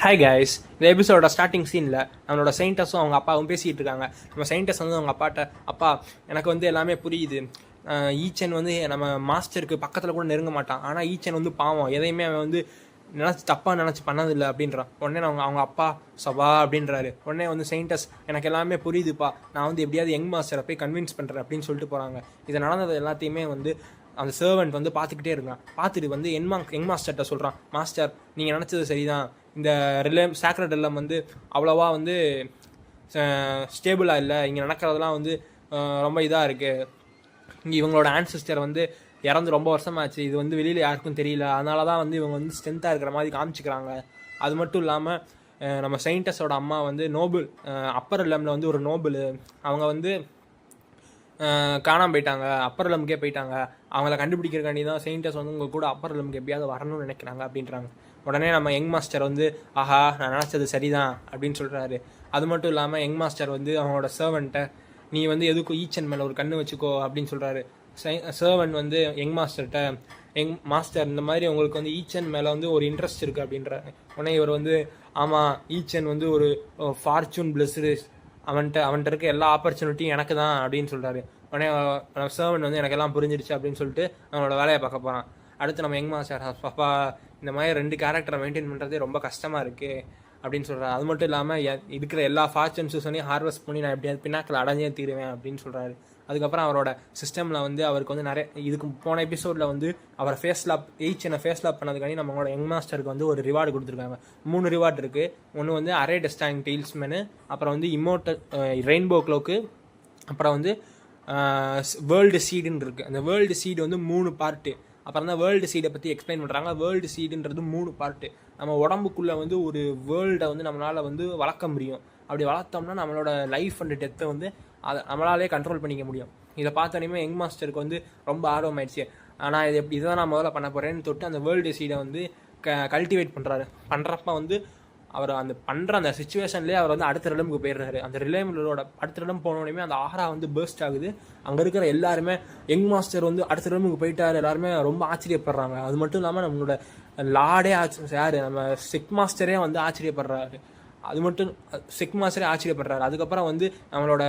Hi guys, இந்த எபிசோட starting சீனில் நம்மளோட சயின்டிஸ்டும் அவங்க அப்பாவும் பேசிகிட்டு இருக்காங்க. நம்ம சயின்டிஸ்ட் வந்து அவங்க அப்பாட்ட, அப்பா எனக்கு வந்து எல்லாமே புரியுது, ஈச்சன் வந்து நம்ம மாஸ்டருக்கு பக்கத்தில் கூட நெருங்க மாட்டான், ஆனால் ஈச்சன் வந்து பாவம், எதையுமே அவன் வந்து தப்பாக நினச்சி பண்ணதில்லை அப்படின்றான். உடனே அவங்க அப்பா சபா அப்படின்றாரு. உடனே வந்து சயின்டிஸ்ட் எனக்கு எல்லாமே புரியுதுப்பா, நான் வந்து எப்படியாவது யங் மாஸ்டரை போய் கன்வின்ஸ் பண்ணுறேன் அப்படின்னு சொல்லிட்டு போகிறாங்க. இது நடந்தது எல்லாத்தையுமே வந்து அந்த சர்வெண்ட் வந்து பார்த்துக்கிட்டே இருக்கான். பார்த்துட்டு வந்து யங் மாஸ்டர்கிட்ட சொல்கிறான், மாஸ்டர் நீங்கள் நினச்சது சரிதான், இந்த சாக்ரட் ரிலம் வந்து அவ்வளோவா வந்து ஸ்டேபிளாக இல்லை, இங்கே நடக்கிறதுலாம் வந்து ரொம்ப இதாக இருக்குது, இங்கே இவங்களோட ஆன்சிஸ்டர் வந்து இறந்து ரொம்ப வருஷமாச்சு, இது வந்து வெளியில் யாருக்கும் தெரியல, அதனால தான் வந்து இவங்க வந்து ஸ்ட்ரென்த்தாக இருக்கிற மாதிரி காமிச்சிக்கிறாங்க. அது மட்டும் இல்லாமல் நம்ம சயின்டிஸ்டோட அம்மா வந்து நோபல், அப்பர் ரிலமில் வந்து ஒரு நோபல், அவங்க வந்து காணாமல் போயிட்டாங்க, அப்பர் ரிலமுக்கே போயிட்டாங்க, அவங்கள கண்டுபிடிக்கிறக்காண்டி தான் சயின்டிஸ்ட் வந்து உங்கள் கூட அப்பர் ரிலமுக்கு எப்படியாவது வரணும்னு நினைக்கிறாங்க அப்படின்றாங்க. உடனே நம்ம யங் மாஸ்டர் வந்து ஆஹா நான் நினச்சது சரிதான் அப்படின்னு சொல்கிறாரு. அது மட்டும் இல்லாமல் யங் மாஸ்டர் வந்து அவங்களோட சர்வெண்ட்டை நீ வந்து எதுக்கும் ஈச்சன் மேலே ஒரு கண்ணு வச்சுக்கோ அப்படின்னு சொல்கிறாரு. சர்வெண்ட் வந்து யங் மாஸ்டர்கிட்ட, யங் மாஸ்டர் இந்த மாதிரி உங்களுக்கு வந்து ஈச்சன் மேலே வந்து ஒரு இன்ட்ரெஸ்ட் இருக்குது அப்படின்றாரு. உடனே இவர் வந்து ஆமாம், ஈச்சன் வந்து ஒரு ஃபார்ச்சூன் பிளஸ்டு, அவன்கிட்ட இருக்க எல்லா ஆப்பர்ச்சுனிட்டியும் எனக்கு தான் அப்படின்னு சொல்கிறாரு. உடனே சர்வெண்ட் வந்து எனக்கு எல்லாம் புரிஞ்சிருச்சு அப்படின்னு சொல்லிட்டு அவனோட வேலையை பார்க்க போகிறான். அடுத்து நம்ம யங் மாஸ்டர் பாப்பா இந்த மாதிரி 2 கேரக்டரை மெயின்டைன் பண்ணுறதே ரொம்ப கஷ்டமாக இருக்குது அப்படின்னு சொல்கிறாரு. அது மட்டும் இல்லாமல் இருக்கிற எல்லா ஃபார்ச்சூன்ஸையும் ஹார்வெஸ்ட் பண்ணி நான் எப்படியாவது பின்னாக்கில் அடைஞ்சே தீருவேன் அப்படின்னு சொல்கிறாரு. அதுக்கப்புறம் அவரோட சிஸ்டமில் வந்து அவருக்கு வந்து நிறைய, இதுக்கு போன எபிசோடில் வந்து அவரை ஈச்சனை ஃபேஸ் லாப் பண்ணதுக்காண்டி நம்மளோட யங் மாஸ்டருக்கு வந்து ஒரு ரிவார்டு கொடுத்துருக்காங்க. 3 ரிவார்டு இருக்குது. ஒன்று வந்து அரே டெஸ்டாயிங் டெயில்ஸ்மேனு, அப்புறம் வந்து இம்மோர்டல் ரெயின்போ க்ளோக்கு, அப்புறம் வந்து வேர்ல்டு சீடுன்னு இருக்குது. அந்த வேர்ல்டு சீடு வந்து 3 பார்ட்டு. அப்புறம் தான் வேர்ல்டு சீடை பற்றி எக்ஸ்பிளைன் பண்ணுறாங்க. வேர்ல்டு சீடுன்றது 3 பார்ட்டு. நம்ம உடம்புக்குள்ளே வந்து ஒரு வேர்ல்டை வந்து நம்மளால் வந்து வளர்க்க முடியும். அப்படி வளர்த்தோம்னா நம்மளோட லைஃப் அண்ட் டெத்தை வந்து அதை நம்மளாலே கண்ட்ரோல் பண்ணிக்க முடியும். இதை பார்த்தோன்னே யங் மாஸ்டருக்கு வந்து ரொம்ப ஆர்வமாயிடுச்சு. ஆனால் இதை தான் நான் முதல்ல பண்ண போகிறேன்னு தொட்டு அந்த வேர்ல்டு சீடை வந்து கல்டிவேட் பண்ணுறப்ப வந்து அவர் அந்த சுச்சுவேஷன்லேயே அவர் வந்து அடுத்த ரிலமுக்கு போயிடுறாரு. அந்த ரிலேமோட அடுத்த ரிலம் போனோடனே அந்த ஆஹரா வந்து பர்ஸ்ட் ஆகுது. அங்கே இருக்கிற எல்லாருமே யங் மாஸ்டர் வந்து அடுத்த ரிலமுக்கு போயிட்டார், எல்லாருமே ரொம்ப ஆச்சரியப்படுறாங்க. அது மட்டும் இல்லாமல் நம்மளோட லார்டே யார் நம்ம செக் மாஸ்டரே வந்து ஆச்சரியப்படுறாரு. அது மட்டும் செக் மாஸ்டரே ஆச்சரியப்படுறாரு. அதுக்கப்புறம் வந்து நம்மளோட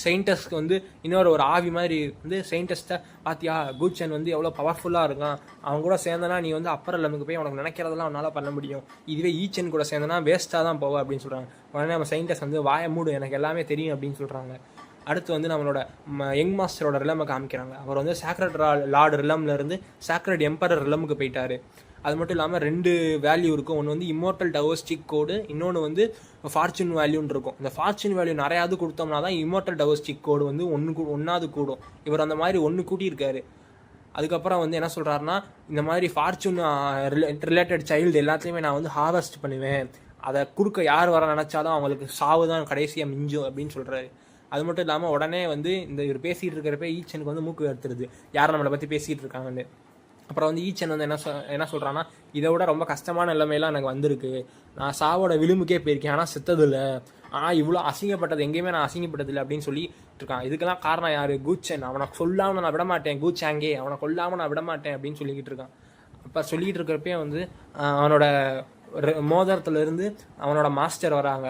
சயின்டிஸ்ட்க்கு வந்து இன்னொரு ஆவி மாதிரி வந்து சயின்டிஸ்ட்டை பார்த்தியா, கூச்சன் வந்து எவ்வளோ பவர்ஃபுல்லாக இருக்கான், அவங்க கூட சேர்ந்தனா நீ வந்து அப்பர் லெவலுக்கு போய் உனக்கு நினைக்கிறதெல்லாம் அவனால் பண்ண முடியும், இதுவே ஈச்சன் கூட சேர்ந்தனா வேஸ்ட்டாக தான் போவ அப்படின்னு சொல்கிறாங்க. உடனே நம்ம சயின்டிஸ்ட் வந்து வாய மூடு, எனக்கு எல்லாமே தெரியும் அப்படின்னு சொல்கிறாங்க. அடுத்து வந்து நம்மளோட யங் மாஸ்டரோட ரிலமை காமிக்கிறாங்க. அவர் வந்து சாக்ரட் லார்டு ரிலம்லேருந்து சாக்ரட் எம்பரர் ரிலமுக்கு போயிட்டார். அது மட்டும் இல்லாமல் 2 வேல்யூ இருக்கும். ஒன்று வந்து இம்மோர்டல் டவர்ஸ்டிக் கோடு, இன்னொன்று வந்து ஃபார்ச்சூன் வேல்யூன்னு இருக்கும். இந்த ஃபார்ச்சூன் வேல்யூ நிறையாவது கொடுத்தோம்னா தான் இம்மோர்டல் டவர்ஸ்டிக் கோடு வந்து ஒன்றாவது கூடும். இவர் அந்த மாதிரி 1 கூட்டியிருக்காரு. அதுக்கப்புறம் வந்து என்ன சொல்கிறாருன்னா, இந்த மாதிரி ஃபார்ச்சூன் ரிலேட்டட் சைல்டு எல்லாத்தையுமே நான் வந்து ஹார்வெஸ்ட் பண்ணுவேன், அதை குறுக்க யார் வர நினச்சாலும் அவங்களுக்கு சாவு தான் கடைசியாக மிஞ்சும் அப்படின்னு சொல்கிறாரு. அது மட்டும் இல்லாமல் உடனே வந்து இவர் பேசிகிட்டு இருக்கிறப்ப ஈச்சனுக்கு வந்து மூக்கு எடுத்துருது, யார் நம்மளை பற்றி பேசிகிட்டு இருக்காங்கன்னு. அப்புறம் வந்து ஈச்சன் வந்து என்ன சொல்கிறான்னா, இதை விட ரொம்ப கஷ்டமான நிலைமையெல்லாம் எனக்கு வந்திருக்கு, நான் சாவோட விளிம்புக்கே போயிருக்கேன், ஆனால் செத்ததில்லை, ஆனால் இவ்வளோ அசிங்கப்பட்டது எங்கேயுமே நான் அசிங்கப்பட்டதில்லை அப்படின்னு சொல்லிட்டு இருக்கான். இதுக்கெல்லாம் காரணம் யார்? கூச்சன். அவனை சொல்லாமல் நான் விடமாட்டேன், கூச்சாங்கே அவனை கொல்லாமல் நான் விடமாட்டேன் அப்படின்னு சொல்லிக்கிட்டு இருக்கான். அப்போ சொல்லிக்கிட்டு இருக்கிறப்பே வந்து அவனோட மோதிரத்துலேருந்து அவனோட மாஸ்டர் வராங்க.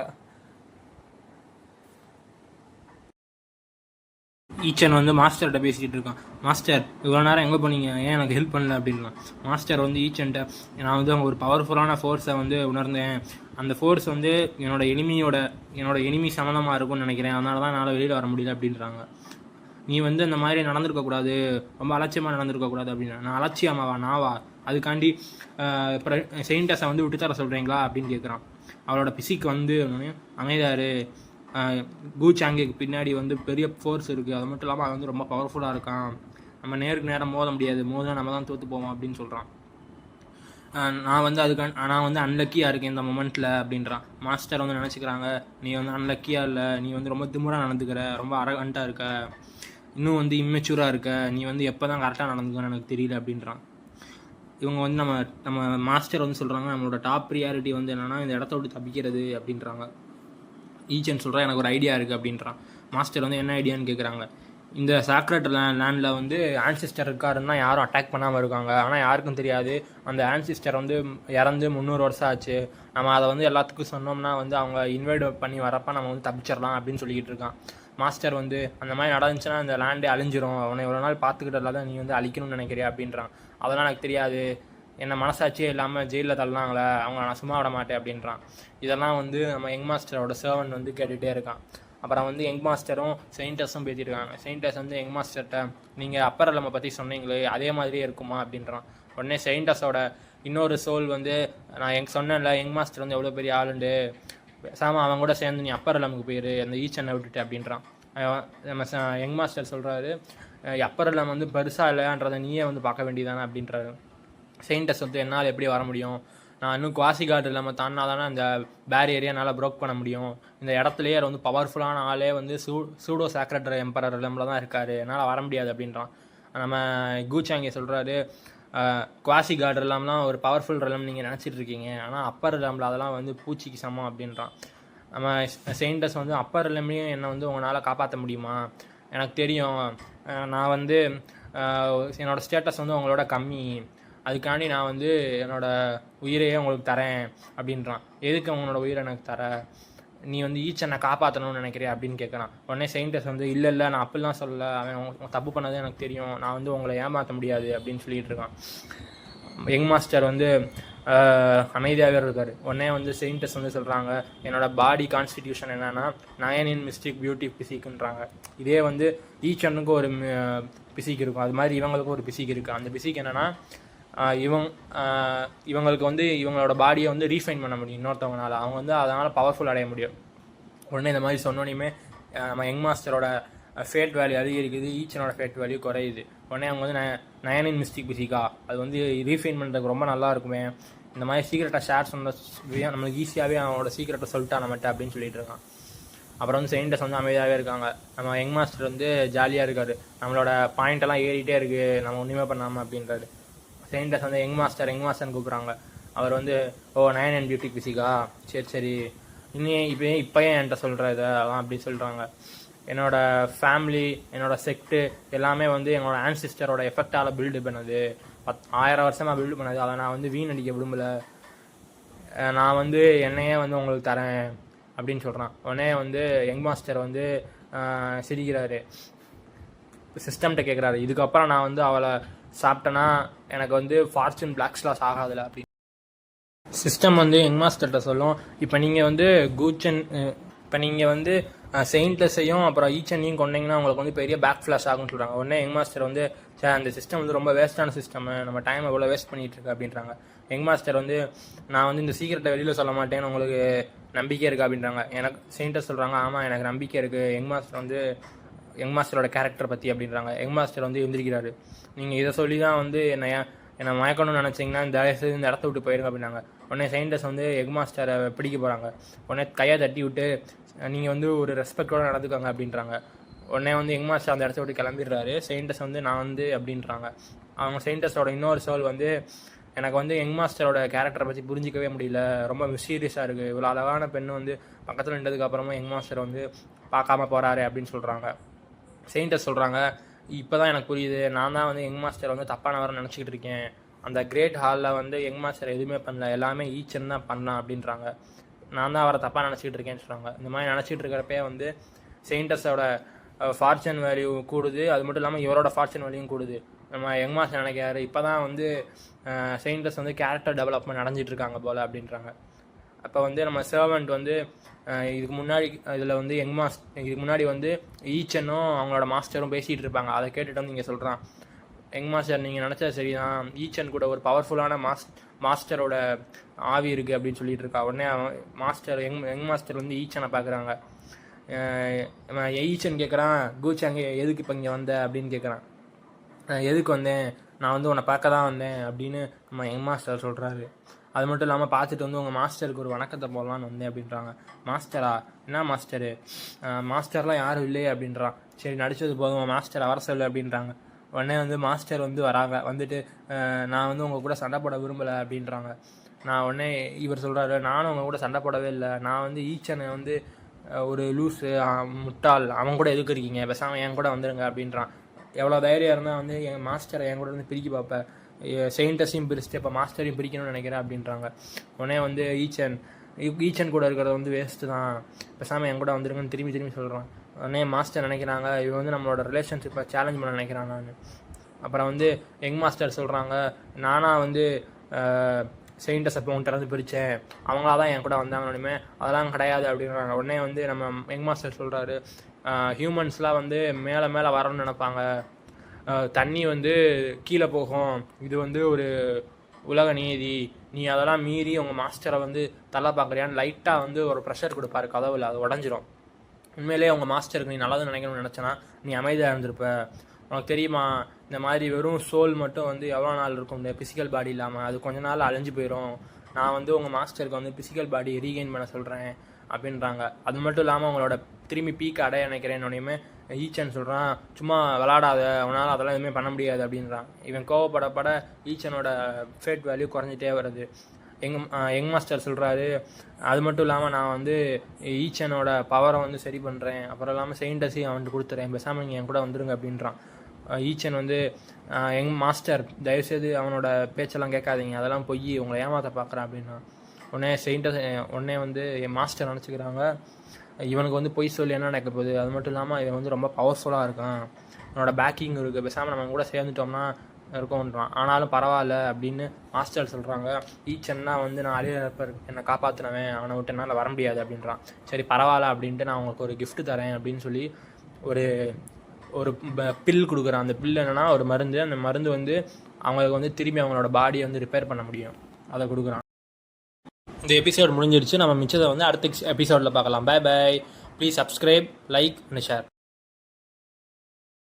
ஈச்சன் வந்து மாஸ்டர்கிட்ட பேசிக்கிட்டு இருக்கான். மாஸ்டர் இவ்வளோ நேரம் எங்கே போனீங்க, ஏன் எனக்கு ஹெல்ப் பண்ணல அப்படின்னா. மாஸ்டர் வந்து ஈச்சன்ட்ட, நான் வந்து அவங்க ஒரு பவர்ஃபுல்லான ஃபோர்ஸை வந்து உணர்ந்தேன், அந்த ஃபோர்ஸ் வந்து என்னோட எனிமி சம்மந்தமாக இருக்கும்னு நினைக்கிறேன், அதனால தான் என்னால் வெளியில் வர முடியல அப்படின்றாங்க. நீ வந்து அந்த மாதிரி நடந்திருக்கக்கூடாது, ரொம்ப அலட்சியமாக நடந்திருக்கக்கூடாது அப்படின்னா. நான் அலட்சியமாவா? நாவா? அதுக்காண்டி செயின்டஸை வந்து விட்டுத்தர சொல்கிறீங்களா அப்படின்னு கேட்குறான். அவளோட பிசிக்கு வந்து அமைதார், கூச்சாங்கேக்கு பின்னாடி வந்து பெரிய ஃபோர்ஸ் இருக்குது, அது மட்டும் இல்லாமல் அவன் வந்து ரொம்ப பவர்ஃபுல்லாக இருக்கான், நம்ம நேருக்கு நேரம் மோத முடியாது, மோதினா நம்ம தான் தோற்று போவோம் அப்படின்னு சொல்கிறான். நான் வந்து அன்லக்கியாக இருக்கேன் இந்த மொமெண்ட்டில் அப்படின்றான். மாஸ்டர் வந்து நினச்சிக்கிறாங்க, நீ வந்து அன்லக்கியாக இல்லை, நீ வந்து ரொம்ப திமுறாக நடந்துக்கிற, ரொம்ப அரகண்ட்டாக இருக்க, இன்னும் வந்து இம்மெச்சூராக இருக்க, நீ வந்து எப்போ தான் கரெக்டாக நடந்துக்கன்னு எனக்கு தெரியல அப்படின்றான். இவங்க வந்து நம்ம மாஸ்டர் வந்து சொல்கிறாங்க, நம்மளோட டாப் ப்ரியாரிட்டி வந்து என்னென்னா இந்த இடத்த விட்டு தப்பிக்கிறது அப்படின்றாங்க. ஈச்சன் சொல்கிறா, எனக்கு ஒரு ஐடியா இருக்குது அப்படின்றான். மாஸ்டர் வந்து என்ன ஐடியான்னு கேட்குறாங்க. இந்த சாக்ரெட் லேண்டில் வந்து ஆன்சிஸ்டர் இருக்காருன்னா யாரும் அட்டாக் பண்ணாமல் இருக்காங்க. ஆனால் யாருக்கும் தெரியாது அந்த ஆன்சிஸ்டர் வந்து இறந்து 300 வருஷம் ஆச்சு. நம்ம அதை வந்து எல்லாத்துக்கும் சொன்னோம்னா வந்து அவங்க இன்வைட் பண்ணி வரப்போ நம்ம வந்து தப்பிச்சிடலாம் அப்படின்னு சொல்லிக்கிட்டு இருக்கான். மாஸ்டர் வந்து அந்த மாதிரி நடந்துச்சுன்னா அந்த லேண்டே அழிஞ்சிரும், அவனை இவ்வளோ நாள் பார்த்துக்கிட்டதில்ல நீ வந்து அழிக்கணும்னு நினைக்கிறியா அப்படின்றான். அதெல்லாம் எனக்கு தெரியாது, என்னை மனசாட்சியே இல்லாமல் ஜெயிலில் தள்ளினாங்களே, அவங்க நான் சும்மா விட மாட்டேன் அப்படின்றான். இதெல்லாம் வந்து நம்ம யங் மாஸ்டரோட சர்வன் வந்து கேட்டுகிட்டே இருக்கான். அப்புறம் வந்து யங் மாஸ்டரும் செயின்டஸும் பேசியிருக்காங்க. செயின்டஸ் வந்து யங் மாஸ்டர்கிட்ட நீங்கள் அப்பர் ரெல்மை பற்றி சொன்னீங்களே அதே மாதிரியே இருக்குமா அப்படின்றான். உடனே செயின்டஸோட இன்னொரு சோல் வந்து நான் சொன்னேன்ல யங் மாஸ்டர் வந்து எவ்வளோ பெரிய ஆளுண்டு, பேசாமல் அவன் கூட சேர்ந்து நீ அப்பர் ரெல்முக்கு போயிரு, அந்த ஈச்சனை விட்டுட்டு அப்படின்றான். நம்ம யங் மாஸ்டர் சொல்கிறாரு, அப்பர் ரெல்ம் வந்து பெருசாக இல்லையான்றதை நீயே வந்து பார்க்க வேண்டியதானே அப்படின்றாரு. செயின்டஸ் வந்து என்னால் எப்படி வர முடியும், நான் இன்னும் குவாசி கார்டு இல்லாமல் தானா தானே அந்த பேரியரையே என்னால் ப்ரோக் பண்ண முடியும், இந்த இடத்துலையே வந்து பவர்ஃபுல்லான ஆளே வந்து சூடோ சாக்ரெட் எம்பரர் ரெலமில் தான் இருக்கார், என்னால் வர முடியாது அப்படின்றான். நம்ம கூச்சாங்கே சொல்கிறாரு, குவாசி கார்டு ரெலம்லாம் ஒரு பவர்ஃபுல் ரெலம் நீங்கள் நினச்சிட்டு இருக்கீங்க, ஆனால் அப்பர் ரெலமில் அதெல்லாம் வந்து பூச்சிக்கு சமம் அப்படின்றான். நம்ம செயின்டஸ் வந்து அப்பர் ரெலம்லையும் என்னை வந்து உங்களால் காப்பாற்ற முடியுமா, எனக்கு தெரியும், நான் வந்து என்னோடய ஸ்டேட்டஸ் வந்து உங்களோட கம்மி, அதுக்காண்டி நான் வந்து என்னோடய உயிரையே உங்களுக்கு தரேன் அப்படின்றான். எதுக்கு அவனோட உயிரை எனக்கு தர, நீ வந்து ஈச்சனை காப்பாற்றணும்னு நினைக்கிறியா அப்படின்னு கேட்குறான். உடனே செயின்டஸ் வந்து இல்லை நான் அப்படிலாம் சொல்லலை, அவன் தப்பு பண்ணது எனக்கு தெரியும், நான் வந்து உங்களை ஏமாற்ற முடியாது அப்படின்னு சொல்லிகிட்டு இருக்கான். யங் மாஸ்டர் வந்து அமைதியாகவே இருக்கார். உடனே வந்து செயின்டஸ் வந்து சொல்கிறாங்க, என்னோடய பாடி கான்ஸ்டிடியூஷன் என்னென்னா நயனின் மிஸ்டிக் பியூட்டி பிசிக்குன்றாங்க. இதே வந்து ஈச்சனுக்கும் ஒரு பிசிக் இருக்கும், அது மாதிரி இவங்களுக்கும் ஒரு பிசிக் இருக்குது. அந்த பிசிக் என்னென்னா இவங்களுக்கு வந்து இவங்களோட பாடியை வந்து ரீஃபைன் பண்ண முடியும் இன்னொருத்தவங்களால, அவங்க வந்து அதனால் பவர்ஃபுல் அடைய முடியும். உடனே இந்த மாதிரி சொன்னோன்னே நம்ம யங் மாஸ்டரோட ஃபேட் வேல்யூ அதிகரிக்குது, ஈச்சனோட ஃபேட் வேல்யூ குறையுது. உடனே அவங்க வந்து நயனின் மிஸ்டிக் பிசிக்கா அது வந்து ரீஃபைன் பண்ணுறதுக்கு ரொம்ப நல்லா இருக்குமே, இந்த மாதிரி சீக்கிரட்டாக ஷேர் சொன்ன நம்மளுக்கு ஈஸியாகவே அவனோட சீக்கிரட்டை சொல்லிட்டா நம்மகிட்ட அப்படின்னு சொல்லிட்டு இருக்கான். அப்புறம் வந்து செயின்டஸ் வந்து அமைதியாகவே இருக்காங்க. நம்ம யங் மாஸ்டர் வந்து ஜாலியாக இருக்கார், நம்மளோட பாயிண்டெல்லாம் ஏறிட்டே இருக்குது, நம்ம ஒன்றுமே பண்ணாமல் அப்படின்றாரு. செயின்டஸ் வந்து யங் மாஸ்டர்னு கூப்பிட்றாங்க. அவர் வந்து நயன் அண்ட் பியூட்டி பிசிக்கா, சரி இன்னும் இப்போயே என்கிட்ட சொல்கிற இதை அதான் அப்படி சொல்கிறாங்க. என்னோடய ஃபேமிலி என்னோடய செக்ட்டு எல்லாமே வந்து என்னோடய ஆன்சிஸ்டரோட எஃபெக்டால் பில்டு பண்ணது, 1000 வருஷமாக பில்டு பண்ணது, அதை நான் வந்து வீணடிக்க விரும்பலை, நான் வந்து என்னையே வந்து உங்களுக்கு தரேன் அப்படின்னு சொல்கிறான். உடனே வந்து யங் மாஸ்டர் வந்து சிரிக்கிறாரு, சிஸ்டம்கிட்ட கேட்குறாரு, இதுக்கப்புறம் நான் வந்து அவளை சாப்பிட்டேன்னா எனக்கு வந்து ஃபார்ச்சூன் பிளாக் ஸ்லாஸ் ஆகாதுல அப்படின்னு. சிஸ்டம் வந்து யங் மாஸ்டர்கிட்ட சொல்லும், இப்போ நீங்கள் வந்து இப்போ நீங்கள் வந்து செயின்ட்லஸையும் அப்புறம் ஈச்சனையும் கொண்டீங்கன்னா உங்களுக்கு வந்து பெரிய பேக் ஃப்ளாஷ் ஆகும்னு சொல்கிறாங்க. உடனே யங் மாஸ்டர் வந்து சார் அந்த சிஸ்டம் வந்து ரொம்ப வேஸ்ட்டான சிஸ்டம், நம்ம டைம் எவ்வளோ வேஸ்ட் பண்ணிகிட்டு இருக்கு அப்படின்றாங்க. யங் மாஸ்டர் வந்து நான் வந்து இந்த சீக்கிரட்டை வெளியில் சொல்ல மாட்டேன்னு உங்களுக்கு நம்பிக்கை இருக்குது அப்படின்றாங்க. எனக்கு செயின்டஸ் சொல்கிறாங்க, ஆமாம் எனக்கு நம்பிக்கை இருக்குது, யங் மாஸ்டரோட கேரக்டர் பற்றி அப்படின்றாங்க. யங் மாஸ்டர் வந்து எழுந்திருக்கிறாரு, நீங்கள் இதை சொல்லி தான் வந்து என்னை மயக்கணும்னு நினச்சிங்கன்னா தயவுசெய்து இந்த இடத்த விட்டு போயிருங்க அப்படின்னாங்க. உடனே செயின்டஸ் வந்து யங் மாஸ்டரை பிடிக்க போகிறாங்க. உடனே கையை தட்டி விட்டு நீங்கள் வந்து ஒரு ரெஸ்பெக்டோடு நடந்துக்காங்க அப்படின்றாங்க. உடனே வந்து யங் மாஸ்டர் அந்த இடத்த விட்டு கிளம்பிடுறாரு. செயின்டஸ் வந்து நான் வந்து அப்படின்றாங்க. அவங்க செயின்டஸோட இன்னொரு சோல் வந்து எனக்கு வந்து யங் மாஸ்டரோட கேரக்டரை பற்றி புரிஞ்சிக்கவே முடியல, ரொம்ப மிஸ்டீரியஸாக இருக்குது, இவ்வளோ அழகான பெண்ணு வந்து பக்கத்தில் நின்றதுக்கப்புறமா யங் மாஸ்டர் வந்து பார்க்காம போகிறாரு அப்படின்னு சொல்கிறாங்க. செயின்டஸ் சொல்கிறாங்க, இப்போ தான் எனக்கு புரியுது, நான் தான் வந்து யங் மாஸ்டர் வந்து தப்பானவரை நினச்சிக்கிட்டு இருக்கேன், அந்த கிரேட் ஹாலில் வந்து யங் மாஸ்டர் எதுவுமே பண்ணல, எல்லாமே ஈச்சன் தான் பண்ணலாம் அப்படின்றாங்க, நான் தான் அவரை தப்பாக நினச்சிக்கிட்டு இருக்கேன்னு சொல்கிறாங்க. இந்த மாதிரி நினச்சிக்கிட்டு இருக்கிறப்பே வந்து செயின்டஸோட ஃபார்ச்சூன் வேல்யூ கூடுது, அது மட்டும் இல்லாமல் இவரோட ஃபார்ச்சூன் வேல்யூவும் கூடுது. நம்ம யங் மாஸ்டர் நினைக்கிறாரு, இப்போ தான் வந்து செயின்டஸ் வந்து கேரக்டர் டெவலப்மெண்ட் அடைஞ்சிட்டு இருக்காங்க போல் அப்படின்றாங்க. அப்போ வந்து நம்ம சர்வெண்ட் வந்து இதுக்கு முன்னாடி இதில் வந்து இதுக்கு முன்னாடி வந்து ஈச்சனும் அவங்களோட மாஸ்டரும் பேசிகிட்டு இருப்பாங்க, அதை கேட்டுட்டு வந்து இங்கே சொல்கிறான், யங் மாஸ்டர் நீங்கள் நினச்சா சரிதான், ஈச்சன் கூட ஒரு பவர்ஃபுல்லான மாஸ்டரோட ஆவி இருக்குது அப்படின்னு சொல்லிட்டு இருக்கா. உடனே யங் மாஸ்டர் வந்து ஈச்சனை பார்க்குறாங்க. ஈச்சன் கேட்குறான், கூச்சாங்க எதுக்கு இப்போ இங்கே வந்த அப்படின்னு கேட்குறான். எதுக்கு வந்தேன், நான் வந்து உன்னை பார்க்க தான் வந்தேன் அப்படின்னு நம்ம யங் மாஸ்டர் சொல்கிறாரு. அது மட்டும் இல்லாமல் பார்த்துட்டு வந்து உங்கள் மாஸ்டருக்கு ஒரு வணக்கத்தை போடலான்னு வந்தேன் அப்படின்றாங்க. மாஸ்டரா, என்ன மாஸ்டரு, மாஸ்டர்லாம் யாரும் இல்லையே அப்படின்றான். சரி நடித்தது போதும், மாஸ்டர் வர சொல்லு அப்படின்றாங்க. உடனே வந்து மாஸ்டர் வந்து வராங்க, வந்துட்டு நான் வந்து உங்கள் கூட சண்டை போட விரும்பலை அப்படின்றாங்க. உடனே இவர் சொல்கிறாரு, நானும் உங்கள் கூட சண்டை போடவே இல்லை, நான் வந்து ஈச்சனை வந்து ஒரு லூஸு முட்டாள் அவன் கூட எதுக்கு இருக்கீங்க, பேசாமல் என் கூட வந்துடுங்க அப்படின்றான். எவ்வளோ தைரியம் இருந்தால் வந்து என் மாஸ்டரை என் கூட வந்து பிரிக்க பார்ப்பேன், செயின்டஸையும் பிரிச்சுட்டு இப்போ மாஸ்டரையும் பிரிக்கணும்னு நினைக்கிறேன் அப்படின்றாங்க. உடனே வந்து ஈச்சன் கூட இருக்கிறத வந்து வேஸ்ட்டு தான், பேசாமல் என் கூட வந்துருங்கன்னு திரும்பி திரும்பி சொல்கிறான். உடனே மாஸ்டர் நினைக்கிறாங்க இவன் வந்து நம்மளோட ரிலேஷன்ஷிப்பை சேலஞ்ச் பண்ண நினைக்கிறான் நான். அப்புறம் வந்து யங் மாஸ்டர் சொல்கிறாங்க நானாக வந்து செயின்டஸ் அப்போ உன்கிட்ட இருந்து பிரித்தேன், அவங்களா தான் என் கூட வந்தாங்கன்னு. அதெல்லாம் கிடையாது அப்படின்றாங்க. உடனே வந்து நம்ம யங் மாஸ்டர் சொல்கிறாரு ஹியூமன்ஸ்லாம் வந்து மேலே மேலே வரணும்னு நினைப்பாங்க, தண்ணி வந்து கீழே போகும், இது வந்து ஒரு உலக நீதி, நீ அதெல்லாம் மீறி உங்கள் மாஸ்டரை வந்து தள்ள பார்க்குறியான்னு லைட்டாக வந்து ஒரு ப்ரெஷர் கொடுப்பாரு கதவுல, அது உடஞ்சிரும். உண்மையிலேயே உங்கள் மாஸ்டருக்கு நீ நல்லது நினைக்கணும்னு நினச்சனா நீ அமைதியாக இருந்திருப்ப, உனக்கு தெரியுமா இந்த மாதிரி வெறும் சோல் மட்டும் வந்து எவ்வளோ நாள் இருக்கும் இந்த ஃபிசிக்கல் பாடி இல்லாமல், அது கொஞ்ச நாள் அழிஞ்சு போயிடும், நான் வந்து உங்கள் மாஸ்டருக்கு வந்து ஃபிசிக்கல் பாடி ரீகெயின் பண்ண சொல்கிறேன் அப்படின்றாங்க. அது மட்டும் இல்லாமல் அவங்களோட திரும்பி பீக் அடைய நினைக்கிறேன்னொடையுமே ஈச்சன் சொல்கிறான் சும்மா விளாடாத, அவனால் அதெல்லாம் எதுவுமே பண்ண முடியாது அப்படின்றான். இவன் கோவப்படப்பட ஈச்சனோட ஃபேட் வேல்யூ குறைஞ்சிட்டே வருது. யங் மாஸ்டர் சொல்கிறாரு அது மட்டும் இல்லாமல் நான் வந்து ஈச்சனோட பவரை வந்து சரி பண்ணுறேன், அப்புறம் இல்லாமல் செயின்டஸையும் அவன்ட்டு கொடுத்துறேன், பேசாமல் நீங்கள் என் கூட வந்துடுங்க அப்படின்றான். ஈச்சன் வந்து யங் மாஸ்டர் தயவுசெய்து அவனோட பேச்செல்லாம் கேட்காதீங்க, அதெல்லாம் பொய், உங்களை ஏமாற்ற பார்க்குறேன் அப்படின்னா. உடனே வந்து என் மாஸ்டர் நினச்சிக்கிறாங்க இவனுக்கு வந்து பொய் சொல்லி என்ன நடக்க போகுது, அது மட்டும் இல்லாமல் இவன் வந்து ரொம்ப பவர்ஃபுல்லாக இருக்கான், அவனோட பேக்கிங் இருக்குது, பேசாமல் நம்ம கூட சேர்ந்துட்டோம்னா இருக்கும்ன்றான். ஆனாலும் பரவாயில்ல அப்படின்னு மாஸ்டர் சொல்கிறாங்க. ஈச்சன்னா வந்து நான் அழியப்பர் என்னை காப்பாற்றினவன், அவனை விட்டு என்னால் வர முடியாது அப்படின்றான். சரி பரவாயில்ல அப்படின்ட்டு நான் அவங்களுக்கு ஒரு கிஃப்ட் தரேன் அப்படின்னு சொல்லி ஒரு பில் கொடுக்குறான். அந்த பில் என்னென்னா ஒரு மருந்து, அந்த மருந்து வந்து அவங்களுக்கு வந்து திரும்பி அவங்களோட பாடியை வந்து ரிப்பேர் பண்ண முடியும், அதை கொடுக்குறான். இந்த எபிசோட் முடிஞ்சிருச்சு, நம்ம மிச்சத்தை வந்து அடுத்த எபிசோடில் பார்க்கலாம். Bye bye, please subscribe, like and share.